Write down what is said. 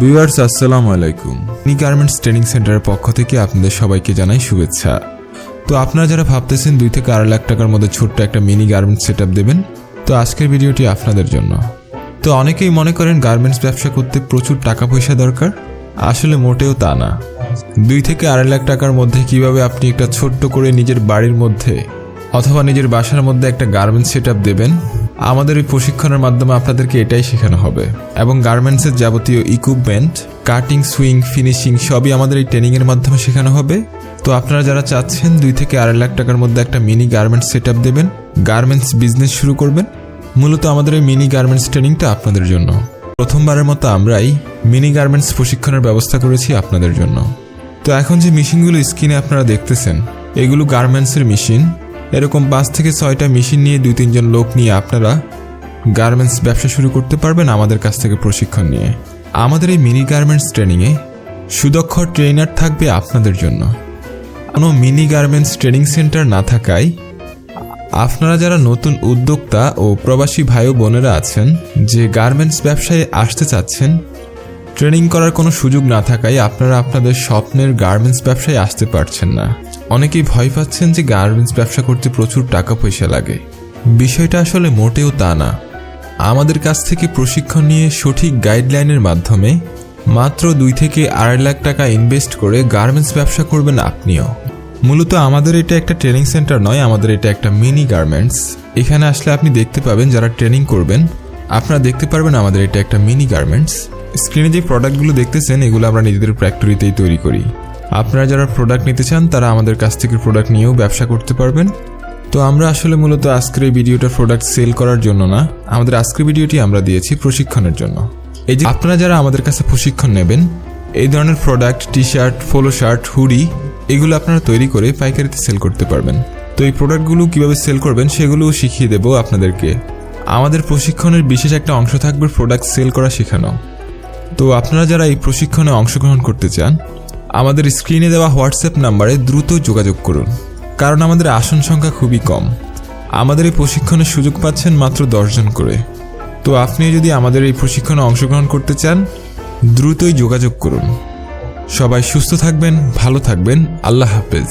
Viewers আসসালামু আলাইকুম। Mini garments training সেন্টারের পক্ষ থেকে আপনাদের সবাইকে জানাই শুভেচ্ছা। তো আপনারা যারা ভাবতেছেন 2 থেকে 8 লাখ টাকার মধ্যে ছোট্ট একটা মিনি গার্মেন্টস সেটআপ দেবেন, তো আজকের ভিডিওটি আপনাদের জন্য। তো অনেকেই মনে করেন গার্মেন্টস ব্যবসা করতে প্রচুর টাকা পয়সা দরকার, আসলে মোটেও তা না। 2 থেকে 8 লাখ টাকার মধ্যে কিভাবে আপনি একটা ছোট্ট করে নিজের বাড়ির মধ্যে অথবা নিজের বাসার মধ্যে একটা গার্মেন্টস সেটআপ দেবেন, আমাদের এই প্রশিক্ষণের মাধ্যমে আপনাদেরকে এটাই শেখানো হবে। এবং গার্মেন্টসের যাবতীয় ইকুইপমেন্ট, কাটিং, সুইং, ফিনিশিং সবই আমাদের এই ট্রেনিংয়ের মাধ্যমে শেখানো হবে। তো আপনারা যারা চাচ্ছেন 2 থেকে 8 লাখ টাকার মধ্যে একটা মিনি গার্মেন্টস সেটআপ দেবেন, গার্মেন্টস বিজনেস শুরু করবেন, মূলত আমাদের এই মিনি গার্মেন্টস ট্রেনিংটা আপনাদের জন্য। প্রথমবারের মতো আমরাই মিনি গার্মেন্টস প্রশিক্ষণের ব্যবস্থা করেছি আপনাদের জন্য। তো এখন যে মেশিনগুলো স্ক্রিনে আপনারা দেখতেছেন, এগুলো গার্মেন্টসের মেশিন। এরকম 5 থেকে 6টা মেশিন নিয়ে 2-3 জন লোক নিয়ে আপনারা গার্মেন্টস ব্যবসা শুরু করতে পারবেন আমাদের কাছ থেকে প্রশিক্ষণ নিয়ে। আমাদের এই মিনি গার্মেন্টস ট্রেনিংয়ে সুদক্ষ ট্রেনার থাকবে আপনাদের জন্য। কোনো মিনি গার্মেন্টস ট্রেনিং সেন্টার না থাকায় আপনারা যারা নতুন উদ্যোক্তা ও প্রবাসী ভাই ও বোনেরা আছেন যে গার্মেন্টস ব্যবসায় আসতে চাচ্ছেন, ট্রেনিং করার কোনো সুযোগ না থাকায় আপনারা আপনাদের স্বপ্নের গার্মেন্টস ব্যবসায় আসতে পারছেন না। অনেকেই ভয় পাচ্ছেন যে গার্মেন্টস ব্যবসা করতে প্রচুর টাকা পয়সা লাগে। বিষয়টা আসলে মোটেও তা না। আমাদের কাছ থেকে প্রশিক্ষণ নিয়ে সঠিক গাইডলাইনের মাধ্যমে মাত্র 2 থেকে 8 লাখ টাকা ইনভেস্ট করে গার্মেন্টস ব্যবসা করবেন আপনিও। মূলত আমাদের এটা একটা ট্রেনিং সেন্টার নয়, আমাদের এটা একটা মিনি গার্মেন্টস। এখানে আসলে আপনি দেখতে পাবেন যারা ট্রেনিং করবেন, আপনারা দেখতে পারবেন আমাদের এটা একটা মিনি গার্মেন্টস। স্ক্রিনে যে প্রোডাক্টগুলো দেখতেছেন এগুলো আমরা নিজেদের ফ্যাক্টরিতেই তৈরি করি। আপনারা যারা প্রোডাক্ট নিতে চান তারা আমাদের কাছ থেকে প্রোডাক্ট নিয়েও ব্যবসা করতে পারবেন। তো আমরা আসলে মূলত আজকের এই ভিডিওটা প্রোডাক্ট সেল করার জন্য না, আমাদের আজকের ভিডিওটি আমরা দিয়েছি প্রশিক্ষণের জন্য। এই যে আপনারা যারা আমাদের কাছে প্রশিক্ষণ নেবেন, এই ধরনের product, T shirt, polo shirt, hoodie এগুলো আপনারা তৈরি করে পাইকারিতে সেল করতে পারবেন। তো এই প্রোডাক্টগুলো কীভাবে সেল করবেন সেগুলোও শিখিয়ে দেবো আপনাদেরকে। আমাদের প্রশিক্ষণের বিশেষ একটা অংশ থাকবে প্রোডাক্ট সেল করা শেখানো। তো আপনারা যারা এই প্রশিক্ষণে অংশগ্রহণ করতে চান, আমাদের স্ক্রিনে দেওয়া হোয়াটসঅ্যাপ নাম্বারে দ্রুত যোগাযোগ করুন, কারণ আমাদের আসন সংখ্যা খুবই কম। আমাদের এই প্রশিক্ষণের সুযোগ পাচ্ছেন মাত্র 10 জন করে। তো আপনি যদি আমাদের এই প্রশিক্ষণে অংশগ্রহণ করতে চান, দ্রুতই যোগাযোগ করুন। সবাই সুস্থ থাকবেন, ভালো থাকবেন। আল্লাহ হাফেজ।